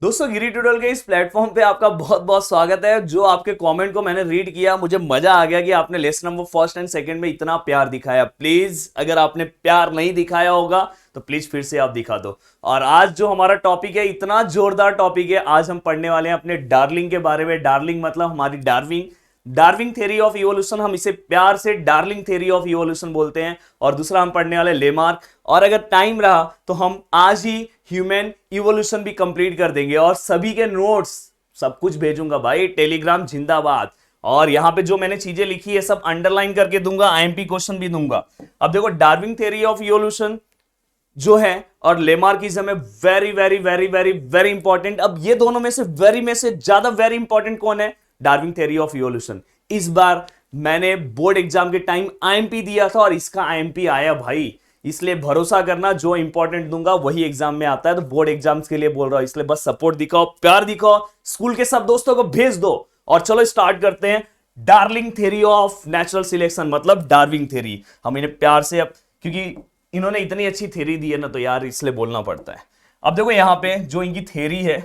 दोस्तों गिरी ट्यूटोरियल के इस प्लेटफॉर्म पे आपका बहुत बहुत स्वागत है। जो आपके कमेंट को मैंने रीड किया, मुझे मजा आ गया कि आपने lesson number first and second में इतना प्यार दिखाया। प्लीज अगर आपने प्यार नहीं दिखाया होगा तो प्लीज फिर से आप दिखा दो। और आज जो हमारा टॉपिक है, इतना जोरदार टॉपिक है। आज हम पढ़ने वाले हैं अपने डार्लिंग के बारे में। डार्लिंग मतलब हमारी Darwin, Darwin theory of evolution. हम इसे प्यार से डार्लिंग थ्योरी ऑफ इवोल्यूशन बोलते हैं। और दूसरा हम पढ़ने वाले लेमार्क। और अगर टाइम रहा तो हम आज ही ह्यूमन इवोल्यूशन भी कंप्लीट कर देंगे। और सभी के नोट्स सब कुछ भेजूंगा भाई, टेलीग्राम जिंदाबाद। और यहां पे जो मैंने चीजें लिखी है सब अंडरलाइन करके दूंगा, आईएमपी क्वेश्चन भी दूंगा। अब देखो, डार्विन थ्योरी ऑफ इवोल्यूशन जो है और लेमार्किज्म है, very very very very very important. अब ये दोनों में से ज्यादा वेरी इंपॉर्टेंट कौन है? Darwin theory of evolution. इस बार मैंने बोर्ड एग्जाम के टाइम आईएमपी दिया था और इसका आईएमपी आया भाई। इसलिए भरोसा करना, जो इंपॉर्टेंट दूंगा वही एग्जाम में आता है। तो बोर्ड एग्जाम्स के लिए बोल रहा हूं, इसलिए बस सपोर्ट दिखाओ, प्यार दिखाओ, स्कूल के सब दोस्तों को भेज दो। और चलो स्टार्ट करते हैं। Darling theory of natural selection मतलब डार्विन थ्योरी। हम इन्हें प्यार से, अब क्योंकि इन्होंने इतनी अच्छी थ्योरी दी है ना, तो यार इसलिए बोलना पड़ता है। अब देखो यहां पे जो इनकी थ्योरी है,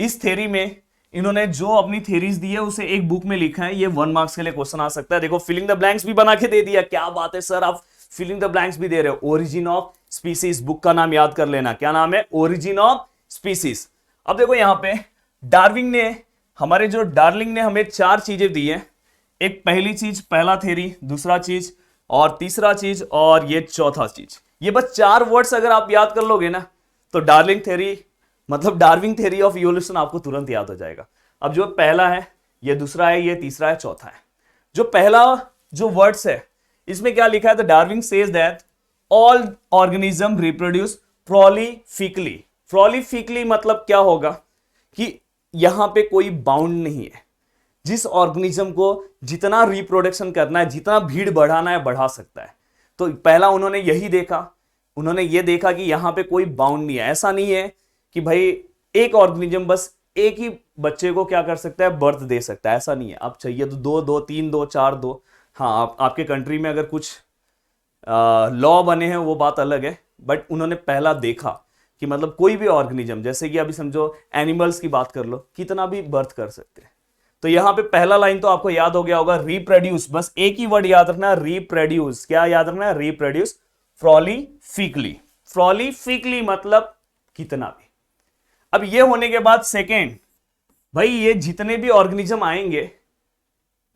इस थ्योरी में इन्होंने जो अपनी थ्योरीज दी है उसे एक बुक में लिखा है। ये 1 मार्क्स के लिए क्वेश्चन आ सकता है। देखो, फिलिंग द ब्लैंक्स भी बना के दे दिया। क्या बात है सर, आप फिलिंग द ब्लैंक्स भी दे रहे हो। ओरिजिन ऑफ स्पीसीज, बुक का नाम याद कर लेना। क्या नाम है? Origin of species. अब देखो यहां पे डार्विन ने, हमारे जो डार्लिंग ने हमें 4 चीजें दी है। एक पहली चीज, पहला थ्योरी, दूसरा चीज और तीसरा चीज और ये चौथा चीज। ये बस 4 वर्ड्स अगर आप याद कर लोगे ना, तो डार्लिंग थ्योरी मतलब डार्विन थ्योरी ऑफ इवोल्यूशन आपको तुरंत याद हो जाएगा। अब जो पहला है, ये दूसरा है, ये तीसरा है, चौथा है। जो पहला जो वर्ड्स है, इसमें क्या लिखा है? The Darwin says that all organism reproduce prolifically. Prolifically मतलब क्या होगा कि यहां पे कोई बाउंड नहीं है। जिस ऑर्गेनिज्म को जितना रिप्रोडक्शन करना है, जितना भीड़ बढ़ाना है, बढ़ा सकता है। तो पहला उन्होंने यही देखा। उन्होंने ये देखा कि यहां पे कोई बाउंड नहीं है। ऐसा नहीं है कि भाई एक ऑर्गेनिज्म बस एक ही बच्चे को क्या कर सकता है? बर्थ दे सकता है। ऐसा नहीं है। आप चाहिए तो 2 2, 3 2, 4 2। हाँ, आपके कंट्री में अगर कुछ लॉ बने हैं वो बात अलग है। बट उन्होंने पहला देखा कि मतलब कोई भी ऑर्गेनिज्म, जैसे कि अभी समझो एनिमल्स की बात कर लो, कितना भी बर्थ कर सकते हैं। तो यहां पे पहला लाइन तो आपको याद हो गया होगा, रिप्रोड्यूस। बस एक ही वर्ड याद रखना, रिप्रोड्यूस। क्या याद रखना? Reproduce prolifically. प्रोलिफिकली मतलब कितना भी। अब ये होने के बाद सेकेंड, भाई ये जितने भी ऑर्गेनिज्म आएंगे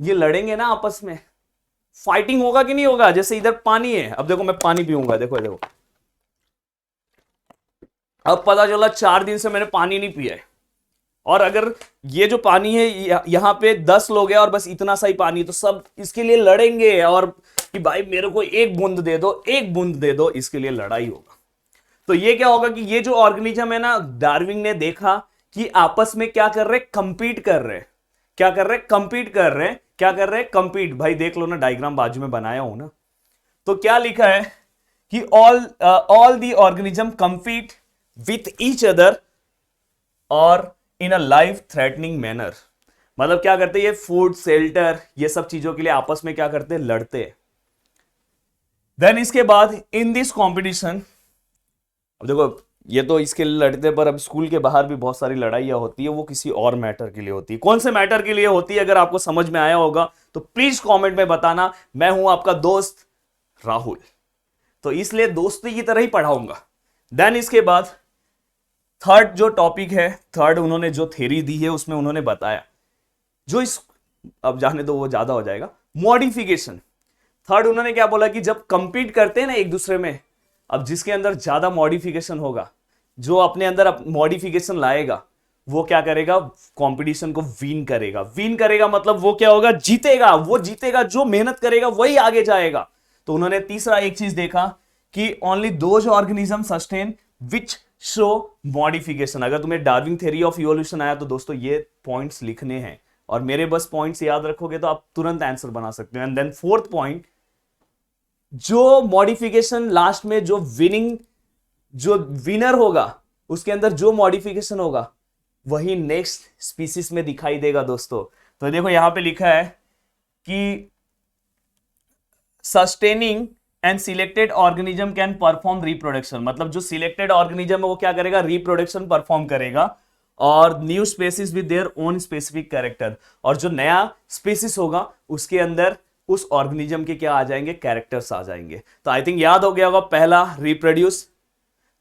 ये लड़ेंगे ना आपस में। फाइटिंग होगा कि नहीं होगा? जैसे इधर पानी है, अब देखो मैं पानी पीऊंगा, देखो देखो। अब पता चला 4 दिन से मैंने पानी नहीं पिया है। और अगर ये जो पानी है यहां पे 10 लोग हैं और बस इतना सा ही पानी, तो सब इसके लिए लड़ेंगे। और कि भाई मेरे को एक बूंद दे दो, एक बूंद दे दो, इसके लिए लड़ाई होगा। तो ये क्या होगा कि ये जो ऑर्गेनिज्म है ना, डार्विन ने देखा कि आपस में क्या कर रहे? कंपीट कर रहे। क्या कर रहे? कंपीट कर रहे। क्या कर रहे? कंपीट। भाई देख लो ना, डायग्राम बाजू में बनाया हूं ना। तो क्या लिखा है कि all the organism compete with each other और इन अ लाइफ थ्रेटनिंग मैनर। मतलब क्या करते हैं? ये फूड, शेल्टर, ये सब चीजों के लिए आपस में क्या करते हैं? लड़ते हैं। देन इसके बाद इन दिस कॉम्पिटिशन, अब देखो ये तो इसके लिए लड़ते, पर अब स्कूल के बाहर भी बहुत सारी लड़ाइयां होती है। वो किसी और मैटर के लिए होती है। कौन से मैटर के लिए होती है? अगर आपको समझ में आया होगा तो प्लीज कमेंट में बताना। मैं हूं आपका दोस्त राहुल, तो इसलिए दोस्ती की तरह ही पढ़ाऊंगा। देन इसके बाद थर्ड जो टॉपिक है, थर्ड उन्होंने जो थ्योरी दी है उसमें उन्होंने बताया, जो इस, अब जाने दो वो ज्यादा हो जाएगा, मॉडिफिकेशन। थर्ड उन्होंने क्या बोला कि जब कंपीट करते हैं ना एक दूसरे में, अब जिसके अंदर ज्यादा मॉडिफिकेशन होगा, जो अपने अंदर मॉडिफिकेशन लाएगा, वो क्या करेगा? कंपटीशन को विन करेगा। विन करेगा मतलब वो क्या होगा? जीतेगा। वो जीतेगा, जो मेहनत करेगा वही आगे जाएगा। तो उन्होंने तीसरा एक चीज देखा कि only those organism sustain which show modification. अगर तुम्हें डार्विन थ्योरी ऑफ इवोल्यूशन आया तो दोस्तों ये पॉइंट्स लिखने हैं, और मेरे बस पॉइंट्स याद रखोगे तो आप तुरंत आंसर बना सकते हो। एंड देन फोर्थ पॉइंट, जो मॉडिफिकेशन लास्ट में जो विनिंग, जो विनर होगा, उसके अंदर जो मॉडिफिकेशन होगा वही नेक्स्ट स्पीसीज में दिखाई देगा दोस्तों। तो देखो यहां पे लिखा है कि sustaining and selected organism can perform reproduction. मतलब जो सिलेक्टेड ऑर्गेनिज्म है वो क्या करेगा? रिप्रोडक्शन परफॉर्म करेगा। और new species with their own specific character, और जो नया स्पेसिस होगा उसके अंदर उस ऑर्गेनिज्म के क्या आ जाएंगे, कैरेक्टर्स आ जाएंगे। तो आई थिंक याद हो गया होगा, पहला रिप्रोड्यूस,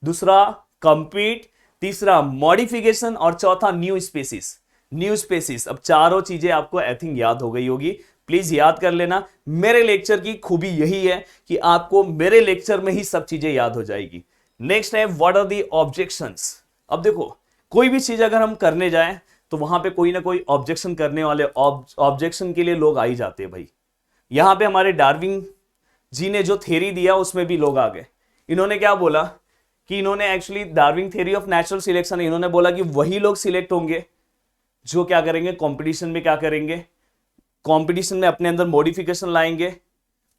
दूसरा कंपीट, तीसरा मॉडिफिकेशन और चौथा न्यू स्पेसिस। न्यू स्पेसिस, अब चारों चीजें आपको आई थिंक याद हो गई होगी, प्लीज याद कर लेना। मेरे लेक्चर की खूबी यही है कि आपको मेरे लेक्चर में ही सब चीजें याद हो जाएगी। नेक्स्ट है व्हाट आर दी ऑब्जेक्शंस। अब देखो कोई भी चीज अगर हम करने जाएं तो वहां पे कोई ना कोई ऑब्जेक्शन करने वाले, ऑब्जेक्शन के लिए लोग आ ही जाते हैं भाई। यहां पे हमारे डार्विन जी ने जो थ्योरी दिया उसमें भी लोग आ गए। इन्होंने क्या बोला कि इन्होंने actually Darwin theory of natural selection, इन्होंने बोला कि वही लोग सिलेक्ट होंगे जो क्या करेंगे, कंपटीशन में क्या करेंगे, कंपटीशन में अपने अंदर मॉडिफिकेशन लाएंगे,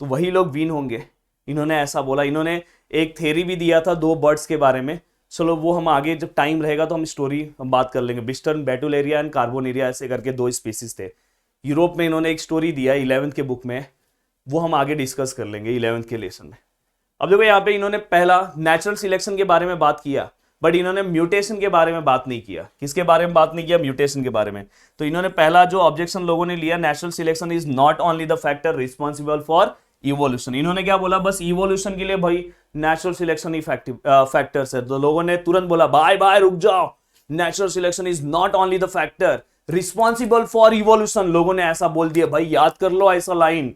तो वही लोग विन होंगे। इन्होंने ऐसा बोला। इन्होंने एक थ्योरी भी दिया था दो बर्ड्स के बारे में, चलो वो हम आगे जब टाइम रहेगा तो हम स्टोरी हम बात कर लेंगे। बिस्टर्न बैटुलेरिया एंड कार्बोनेरिया ऐसे करके दो स्पीसीज थे यूरोप में। इन्होंने एक स्टोरी दिया 11th के बुक में, वो हम आगे डिस्कस कर लेंगे 11th के लेसन में। अब देखो यहाँ पे इन्होंने पहला नेचुरल सिलेक्शन के बारे में बात किया, बट इन्होंने म्यूटेशन के बारे में बात नहीं किया। किसके बारे में बात नहीं किया, म्यूटेशन के बारे में। तो इन्होंने पहला जो ऑब्जेक्शन लोगों ने लिया, natural selection is not only the factor responsible for evolution. इन्होंने क्या बोला, बस इवोल्यूशन के लिए भाई नेचुरल सिलेक्शन ही फैक्टर्स है। तो लोगों ने तुरंत बोला बाय बाय रुक जाओ, natural selection is not only the factor responsible for evolution. लोगों ने ऐसा बोल दिया भाई, याद कर लो ऐसा लाइन।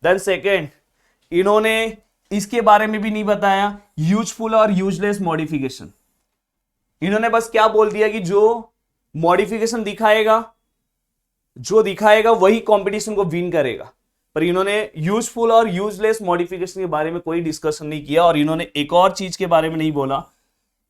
देन सेकेंड, इन्होंने इसके बारे में भी नहीं बताया यूजफुल और यूजलेस मॉडिफिकेशन। इन्होंने बस क्या बोल दिया कि जो मॉडिफिकेशन दिखाएगा, जो दिखाएगा वही कंपटीशन को विन करेगा। पर इन्होंने यूजफुल और यूजलेस मॉडिफिकेशन के बारे में कोई डिस्कशन नहीं किया। और इन्होंने एक और चीज के बारे में नहीं बोला,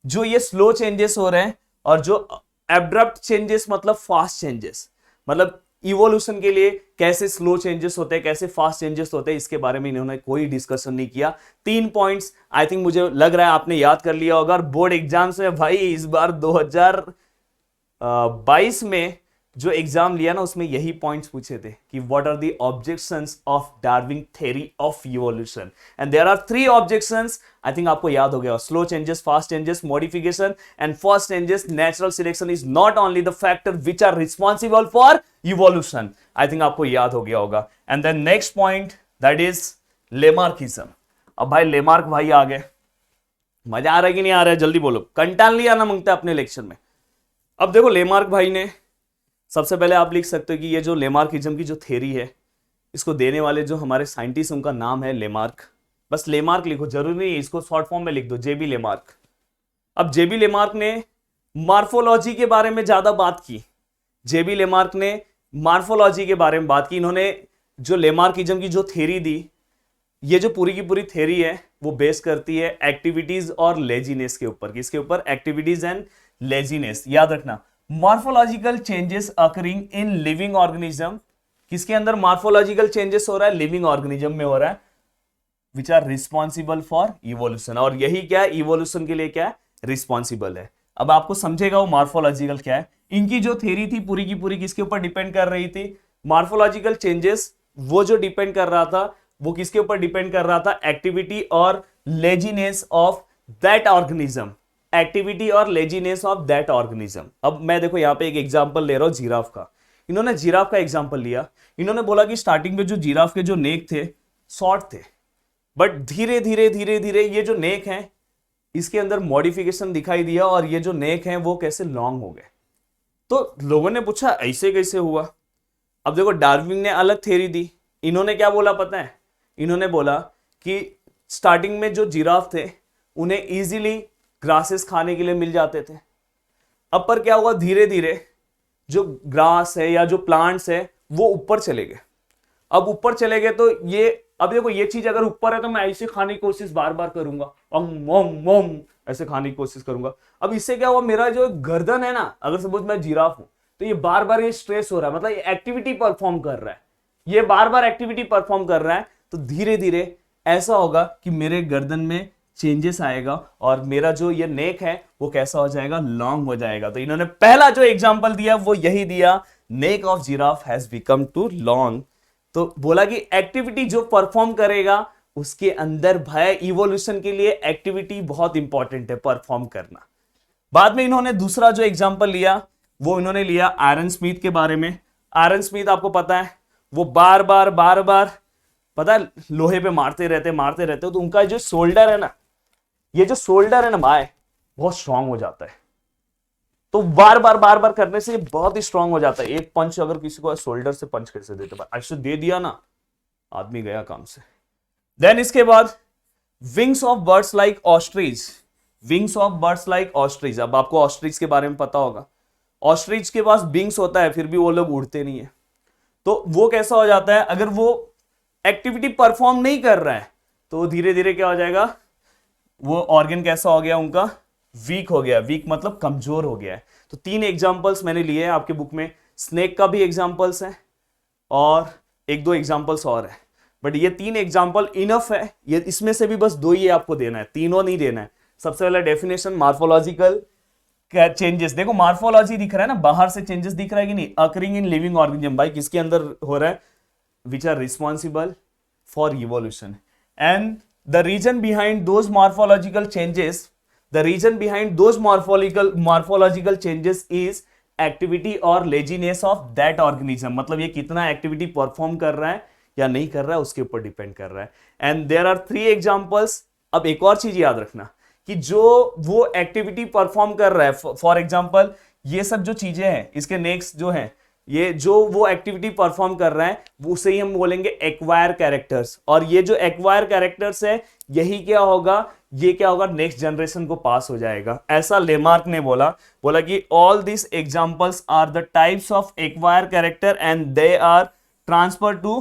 जो ये स्लो चेंजेस हो रहे हैं और जो एब्रप्ट चेंजेस मतलब फास्ट चेंजेस, मतलब इवोल्यूशन के लिए कैसे स्लो चेंजेस होते हैं, कैसे फास्ट चेंजेस होते हैं, इसके बारे में इन्होंने कोई डिस्कशन नहीं किया। 3 पॉइंट्स आई थिंक मुझे लग रहा है आपने याद कर लिया होगा। और बोर्ड एग्जाम्स में भाई इस बार 2022 में जो एग्जाम लिया ना उसमें यही पॉइंट्स पूछे थे कि what are the objections of Darwin theory of evolution, and there are 3 objections. I think आपको याद हो गया, slow changes, fast changes, modification, and first changes natural selection is not only the factor which are responsible for evolution. I think आपको याद हो गया होगा। And then next point that is Lamarckism. अब भाई लेमार्क भाई आ गए, मजा आ रहा है कि नहीं आ रहा है, जल्दी बोलो, कंटाल नहीं आना मांगता अपने लेक्चर में। अब देखो लेमार्क भाई ने, सबसे पहले आप लिख सकते हो कि ये जो लेमार्किज्म की जो थ्योरी है, इसको देने वाले जो हमारे साइंटिस्ट उनका नाम है लेमार्क। बस लेमार्क लिखो, जरूरी नहीं है इसको शॉर्ट फॉर्म में लिख दो, जेबी लेमार्क। अब जेबी लेमार्क ने मॉर्फोलॉजी के बारे में ज्यादा बात की। जेबी लेमार्क ने मॉर्फोलॉजी के बारे में बात की। इन्होंने जो लेमार्किज्म की जो थ्योरी दी, ये जो पूरी की पूरी थ्योरी है वो बेस करती है एक्टिविटीज और लेजीनेस के ऊपर। किसके ऊपर, एक्टिविटीज एंड लेजीनेस। याद रखना, morphological changes occurring in living organism. किसके अंदर मॉर्फोलॉजिकल चेंजेस हो रहा है, लिविंग ऑर्गेनिज्म में हो रहा है, which are responsible for evolution. और यही क्या है, इवोल्यूशन के लिए क्या है, रिस्पॉन्सिबल है। अब आपको समझेगा वो मॉर्फोलॉजिकल क्या है। इनकी जो थ्योरी थी पूरी की पूरी किसके ऊपर डिपेंड कर रही थी, मॉर्फोलॉजिकल चेंजेस। वो जो डिपेंड कर रहा था वो किसके ऊपर डिपेंड कर रहा था, एक्टिविटी और laziness of that organism, activity और लेजीनेस ऑफ दैट ऑर्गेनिज्म। अब मैं देखो यहाँ पे एक एग्जांपल ले रहा हूं जिराफ का। इन्होंने जिराफ का एग्जांपल लिया। इन्होंने बोला कि स्टार्टिंग में जो जिराफ के जो नेक थे शॉर्ट थे, बट धीरे धीरे धीरे धीरे ये जो नेक हैं इसके अंदर मॉडिफिकेशन दिखाई दिया और ये जो नेक हैं वो कैसे लॉन्ग हो गए। तो लोगों ने पूछा ऐसे कैसे हुआ। अब देखो डार्विन ने अलग थ्योरी दी। इन्होंने क्या बोला पता है, इन्होंने बोला कि स्टार्टिंग में जो जिराफ थे उन्हें इजीली ग्रासेस खाने के लिए मिल जाते थे। अब पर क्या हुआ, धीरे धीरे जो ग्रास है या जो प्लांट्स है वो ऊपर चले गए। अब ऊपर चले गए तो ये, अब देखो ये चीज अगर ऊपर है तो मैं ऐसे खाने की कोशिश बार बार करूंगा, मोम ऐसे खाने की कोशिश करूंगा। अब इससे क्या हुआ, मेरा जो गर्दन है ना, अगर सपोज मैं जिराफ हूं तो ये बार बार ये स्ट्रेस हो रहा है, मतलब ये एक्टिविटी परफॉर्म कर रहा है, ये बार बार एक्टिविटी परफॉर्म कर रहा है। तो धीरे धीरे ऐसा होगा कि मेरे गर्दन में चेंजेस आएगा और मेरा जो ये नेक है वो कैसा हो जाएगा, लॉन्ग हो जाएगा। तो इन्होंने पहला जो एग्जांपल दिया वो यही दिया, neck of giraffe has become too long. तो बोला कि एक्टिविटी जो परफॉर्म करेगा उसके अंदर भाई इवोल्यूशन के लिए एक्टिविटी बहुत इंपॉर्टेंट है परफॉर्म करना। बाद में इन्होंने दूसरा जो एग्जाम्पल लिया वो इन्होंने लिया आयरन स्मिथ के बारे में। आयरन स्मिथ आपको पता है वो बार बार पता है लोहे पे मारते रहते हो, तो उनका जो शोल्डर है ना, ये जो शोल्डर है ना भाई, बहुत स्ट्रांग हो जाता है। तो बार बार करने से बहुत ही स्ट्रांग हो जाता है। एक पंच अगर किसी को शोल्डर से पंच कैसे देते भाई, ऐसे दे दिया ना, आदमी गया काम से। देन इसके बाद wings of birds like ostrich. Wings of birds like ostrich, अब आपको ऑस्ट्रिच के बारे में पता होगा। ऑस्ट्रिच के पास विंग्स होता है, फिर भी वो लोग उड़ते नहीं है। तो वो कैसा हो जाता है, अगर वो एक्टिविटी परफॉर्म नहीं कर रहा है तो धीरे धीरे क्या हो जाएगा, वो ऑर्गन कैसा हो गया उनका, वीक हो गया। वीक मतलब कमजोर हो गया है। तो 3 एग्जांपल्स मैंने लिए हैं आपके बुक में। स्नेक का भी एग्जांपल्स है और 1-2 एग्जांपल्स और है, बट ये 3 एग्जांपल इनफ है। ये इसमें से भी बस 2 ही आपको देना है, तीनों नहीं देना है। सबसे पहला डेफिनेशन मार्फोलॉजिकल चेंजेस। देखो मार्फोलॉजी दिख रहा है ना, बाहर से चेंजेस दिख रहा है कि नहीं, अकरिंग इन लिविंग ऑर्गेनिज्म, भाई किसके अंदर हो रहा है, which are responsible for evolution. And the reason behind those morphological changes, the reason behind those morphological changes is activity और laziness of that organism। मतलब ये कितना एक्टिविटी परफॉर्म कर रहा है या नहीं कर रहा है उसके ऊपर डिपेंड कर रहा है। And there are 3 examples. अब एक और चीज याद रखना कि जो वो एक्टिविटी परफॉर्म कर रहा है, फॉर एग्जांपल ये सब जो चीजें हैं, इसके नेक्स्ट जो है, ये जो वो एक्टिविटी परफॉर्म कर रहा है उसे ही हम बोलेंगे एक्वायर कैरेक्टर्स। और ये जो एक्वायर कैरेक्टर्स है यही क्या होगा, ये क्या होगा, नेक्स्ट जनरेशन को पास हो जाएगा। ऐसा लेमार्क ने बोला कि all this examples are the types of acquire character and they are transfer to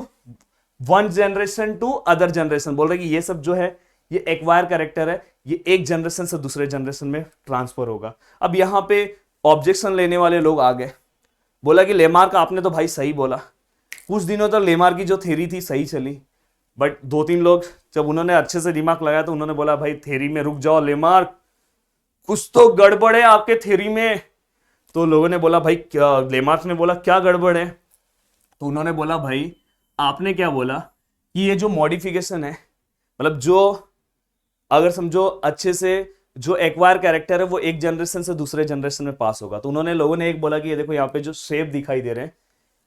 one generation to other generation. बोल रहे कि ये सब जो है ये एक्वायर कैरेक्टर है, ये एक जनरेशन से दूसरे जनरेशन में ट्रांसफर होगा। अब यहां पे ऑब्जेक्शन लेने वाले लोग आ गए, बोला कि लेमार्क आपने तो भाई सही बोला, कुछ दिनों तक लेमार्क की जो थ्योरी थी सही चली, बट 2-3 लोग जब उन्होंने अच्छे से दिमाग लगाया तो उन्होंने बोला भाई थ्योरी में रुक जाओ लेमार्क, कुछ तो गड़बड़ है आपके थ्योरी में। तो लोगों ने बोला भाई क्या, लेमार्क ने बोला क्या गड़बड़ है, तो उन्होंने बोला भाई आपने क्या बोला कि ये जो मॉडिफिकेशन है, मतलब जो अगर समझो अच्छे से जो एक्वायर कैरेक्टर है वो एक जनरेशन से दूसरे जनरेशन में पास होगा। तो उन्होंने लोगों ने एक बोला कि ये देखो यहाँ पे जो शेप दिखाई दे रहे हैं,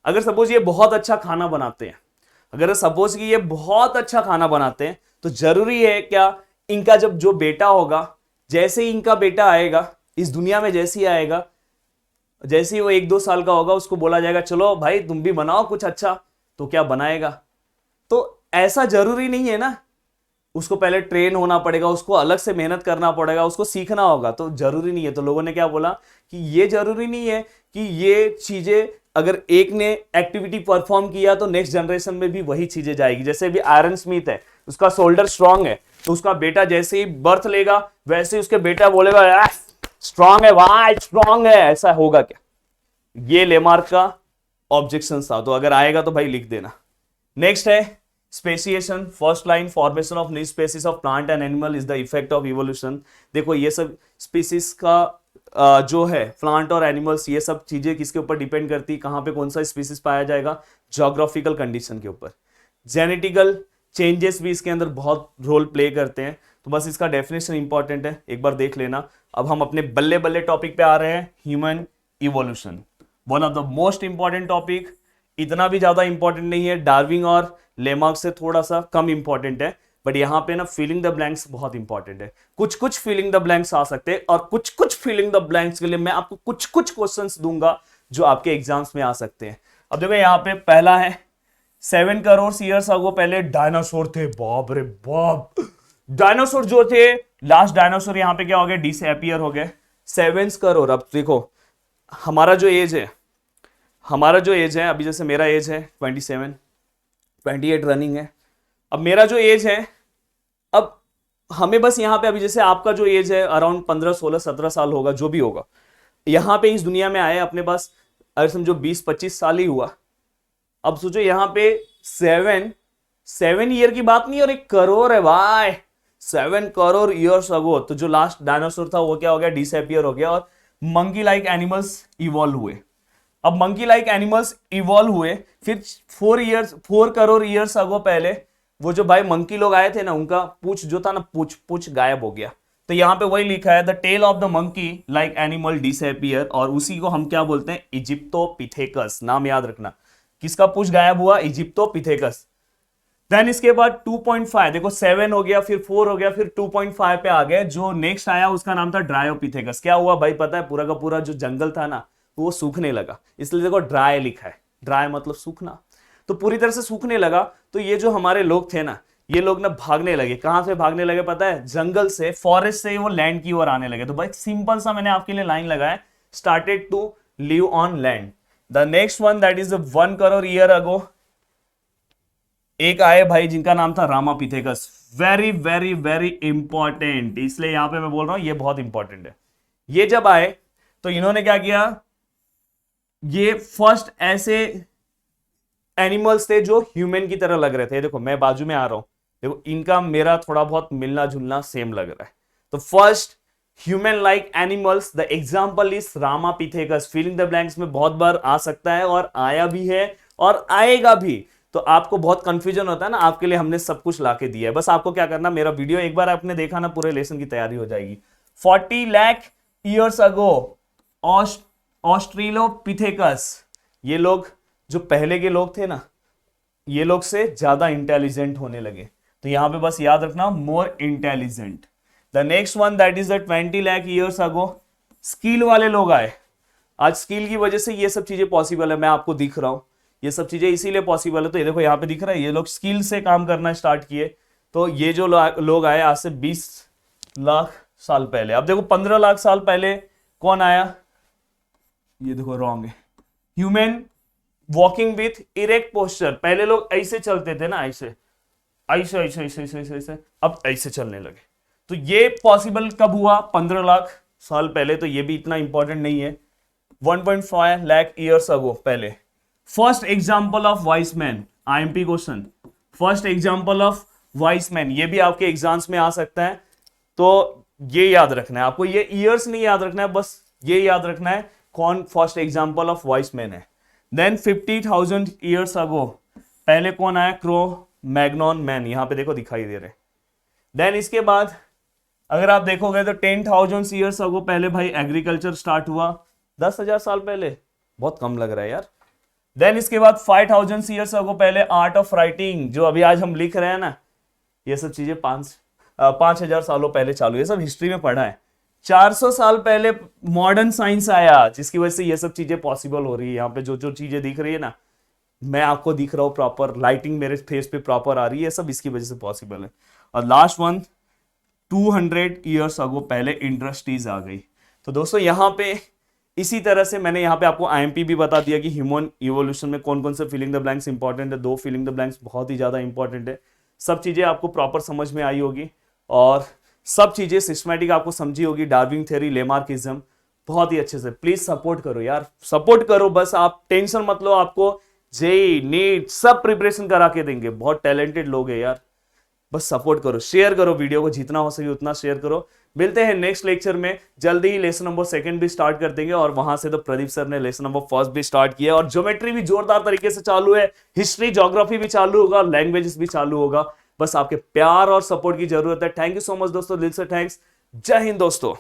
अगर सपोज ये बहुत अच्छा खाना बनाते हैं, अगर सपोज कि ये बहुत अच्छा खाना बनाते हैं तो जरूरी है क्या इनका जब जो बेटा होगा, जैसे ही इनका बेटा आएगा इस दुनिया में, जैसे ही आएगा, जैसे ही वो 1-2 साल का होगा उसको बोला जाएगा चलो भाई तुम भी बनाओ कुछ अच्छा, तो क्या बनाएगा। तो ऐसा जरूरी नहीं है ना, उसको पहले ट्रेन होना पड़ेगा, उसको अलग से मेहनत करना पड़ेगा, उसको सीखना होगा, तो जरूरी नहीं है। तो लोगों ने क्या बोला कि ये जरूरी नहीं है कि ये चीजें अगर एक ने एक्टिविटी परफॉर्म किया तो नेक्स्ट जनरेशन में भी वही चीजें जाएगी। जैसे भी आयरन स्मिथ है, उसका शोल्डर स्ट्रांग है, तो उसका बेटा जैसे ही बर्थ लेगा वैसे ही उसके बेटा बोलेगा स्ट्रांग है भाई, स्ट्रांग है, ऐसा होगा क्या। ये लेमार्क का ऑब्जेक्शन था, तो अगर आएगा तो भाई लिख देना। नेक्स्ट है speciation. First line, formation of new species of plant and animal is the effect of evolution. देखो ये सब स्पीसीज का जो है प्लांट और एनिमल्स, ये सब चीजें किसके ऊपर डिपेंड करती है, कहां पे कौन सा स्पीसीज पाया जाएगा, ज्योग्राफिकल कंडीशन के ऊपर। जेनेटिकल चेंजेस भी इसके अंदर बहुत रोल प्ले करते हैं। तो बस इसका डेफिनेशन इंपॉर्टेंट है, एक बार देख लेना। अब हम अपने बल्ले बल्ले टॉपिक पे आ रहे हैं, human evolution, one of the most important topic. इतना भी ज्यादा इंपॉर्टेंट नहीं है, डार्विन और लेमार्क से थोड़ा सा कम इंपॉर्टेंट है, बट यहां पे ना फिलिंग द ब्लैंक्स बहुत इंपॉर्टेंट है। कुछ कुछ फिलिंग द ब्लैंक्स आ सकते हैं और कुछ कुछ फिलिंग द ब्लैंक्स के लिए मैं आपको कुछ कुछ क्वेश्चंस दूंगा जो आपके एग्जाम्स में आ सकते हैं। अब देखो यहाँ पे पहला है 7 करोड़ ईयर्स अगो पहले डायनासोर थे। बाप रे बाप, डायनासोर जो थे, लास्ट डायनासोर यहाँ पे क्या हो गए, डिसअपीयर हो गए। 7 करोड़। अब देखो हमारा जो एज है अभी, जैसे मेरा एज है 27, 28 रनिंग है। अब मेरा जो एज है, अब हमें बस यहाँ पे अभी जैसे आपका जो एज है अराउंड 15, 16, 17 साल होगा, जो भी होगा, यहाँ पे इस दुनिया में आए अपने पास अगर समझो 20-25 साल ही हुआ। अब सोचो यहाँ पे 7 ईयर की बात नहीं और 1 करोड़ है भाई, 7 करोड़ ईयर्स अगो। तो जो लास्ट डायनासोर था वो क्या हो गया, डिसअपीयर हो गया और मंकी लाइक एनिमल्स इवॉल्व हुए। अब मंकी लाइक एनिमल्स इवॉल्व हुए, फिर 4 करोड़ ईयर्स अगो पहले वो जो भाई मंकी लोग आए थे ना, उनका पूछ जो था ना, पूछ गायब हो गया। तो यहां पे वही लिखा है the tail of the monkey like animal disappear, और उसी को हम क्या बोलते हैं, इजिप्टोपिथेकस। नाम याद रखना, किसका पूछ गायब हुआ, इजिप्टोपिथेकस। देन इसके बाद 2.5, देखो 7 हो गया, फिर 4 हो गया, फिर 2.5 पे आ गए। जो नेक्स्ट आया उसका नाम था ड्रायोपिथेकस। क्या हुआ भाई पता है, पूरा का पूरा जो जंगल था ना वो सूखने लगा, इसलिए देखो ड्राई लिखा है, ड्राई मतलब सूखना। तो पूरी तरह से सूखने लगा, तो ये जो हमारे लोग थे ना, ये लोग ना भागने लगे। कहां से भागने लगे पता है, जंगल से, फॉरेस्ट से वो लैंड की ओर आने लगे। तो भाई सिंपल सा मैंने आपके लिए लाइन लगाया, started to live on land. The next one that is 1 crore year ago, एक आए भाई जिनका नाम था Ramapithecus. Very very very important, इसलिए यहां पे मैं बोल रहा हूं ये बहुत इंपॉर्टेंट है। ये जब आए तो इन्होंने क्या किया, ये फर्स्ट ऐसे एनिमल्स थे जो ह्यूमन की तरह लग रहे थे। देखो मैं बाजू में आ रहा हूं, देखो इनका मेरा थोड़ा बहुत मिलना जुलना सेम लग रहा है। तो first human like animals, the example is Ramapithecus. Filling the blanks में बहुत बार आ सकता है और आया भी है और आएगा भी। तो आपको बहुत कंफ्यूजन होता है ना, आपके लिए हमने सब कुछ लाके दिया है। बस आपको क्या करना, मेरा वीडियो एक बार आपने देखा ना, पूरे लेसन की तैयारी हो जाएगी। 40 लाख ईयर्स अगो ऑस्ट्रेलोपिथेकस, ये लोग जो पहले के लोग थे ना, ये लोग से ज्यादा इंटेलिजेंट होने लगे। तो यहां पे बस याद रखना, more intelligent. The next one that is the 20 lakh years ago skill वाले लोग आए। आज स्किल की वजह से ये सब चीजें पॉसिबल है, मैं आपको दिख रहा हूं, ये सब चीजें इसीलिए पॉसिबल है। तो ये देखो यहाँ पे दिख रहा है, ये लोग स्किल से काम करना स्टार्ट किए। तो ये जो लोग आए आज से 20 लाख साल पहले। अब देखो 15 लाख साल पहले कौन आया, ये देखो रॉन्ग है, human walking with erect posture. पहले लोग ऐसे चलते थे ना, ऐसे ऐसे ऐसे ऐसे ऐसे ऐसे ऐसे, अब ऐसे चलने लगे। तो ये पॉसिबल कब हुआ, 15 लाख साल पहले। तो ये भी इतना इंपॉर्टेंट नहीं है। 1.5 लाख ईयर्स अगो पहले first example of vice man, IMP question, first example of vice man, ये भी आपके एग्जाम्स में आ सकता है। तो ये याद रखना है आपको, ये ईयर्स नहीं याद रखना है, बस ये याद रखना है कौन first example of vice man है। देन 50,000 ईयर्स अगो पहले कौन आया, क्रो मैग्नॉन मैन, यहां पे देखो दिखाई दे रहे। देन इसके बाद अगर आप देखोगे तो 10,000 ईयर्स अगो पहले भाई एग्रीकल्चर स्टार्ट हुआ, 10,000 साल पहले, बहुत कम लग रहा है यार। देन इसके बाद 5,000 ईयर्स अगो पहले आर्ट ऑफ राइटिंग, जो अभी आज हम लिख रहे हैं ना, ये सब चीजें 5,000 सालों पहले चालू, ये सब हिस्ट्री में पढ़ा है। 400 साल पहले मॉडर्न साइंस आया, जिसकी वजह से ये सब चीजें पॉसिबल हो रही है। यहाँ पे जो जो चीजें दिख रही है ना, मैं आपको दिख रहा हूँ प्रॉपर, लाइटिंग मेरे फेस पे प्रॉपर आ रही है, सब इसकी वजह से पॉसिबल है। और लास्ट वन 200 ईयर्स अगो पहले इंडस्ट्रीज आ गई। तो दोस्तों यहाँ पे इसी तरह से मैंने यहाँ पे आपको आईएमपी भी बता दिया कि ह्यूमन इवोल्यूशन में कौन कौन से फिलिंग द ब्लैंक्स इंपॉर्टेंट है। 2 फिलिंग द ब्लैंक्स बहुत ही ज्यादा इंपॉर्टेंट है। सब चीजें आपको प्रॉपर समझ में आई होगी और सब चीजें सिस्टमैटिक आपको समझी होगी। डार्विन थ्योरी, लेमार्किज्म बहुत ही अच्छे से। प्लीज सपोर्ट करो यार, सपोर्ट करो, बस आप टेंशन मत लो, आपको जेई नीट सब प्रिपरेशन करा के देंगे, बहुत टैलेंटेड लोग हैं यार। बस सपोर्ट करो, शेयर करो वीडियो को, जितना हो सके उतना शेयर करो। मिलते हैं नेक्स्ट लेक्चर में, जल्दी ही लेसन नंबर 2 भी स्टार्ट कर देंगे। और वहां से तो प्रदीप सर ने लेसन नंबर 1 भी स्टार्ट किया और ज्योमेट्री भी जोरदार तरीके से चालू है, हिस्ट्री ज्योग्राफी भी चालू होगा, लैंग्वेजेस भी चालू होगा। बस आपके प्यार और सपोर्ट की जरूरत है। थैंक यू सो मच दोस्तों, दिल से थैंक्स। जय हिंद दोस्तों।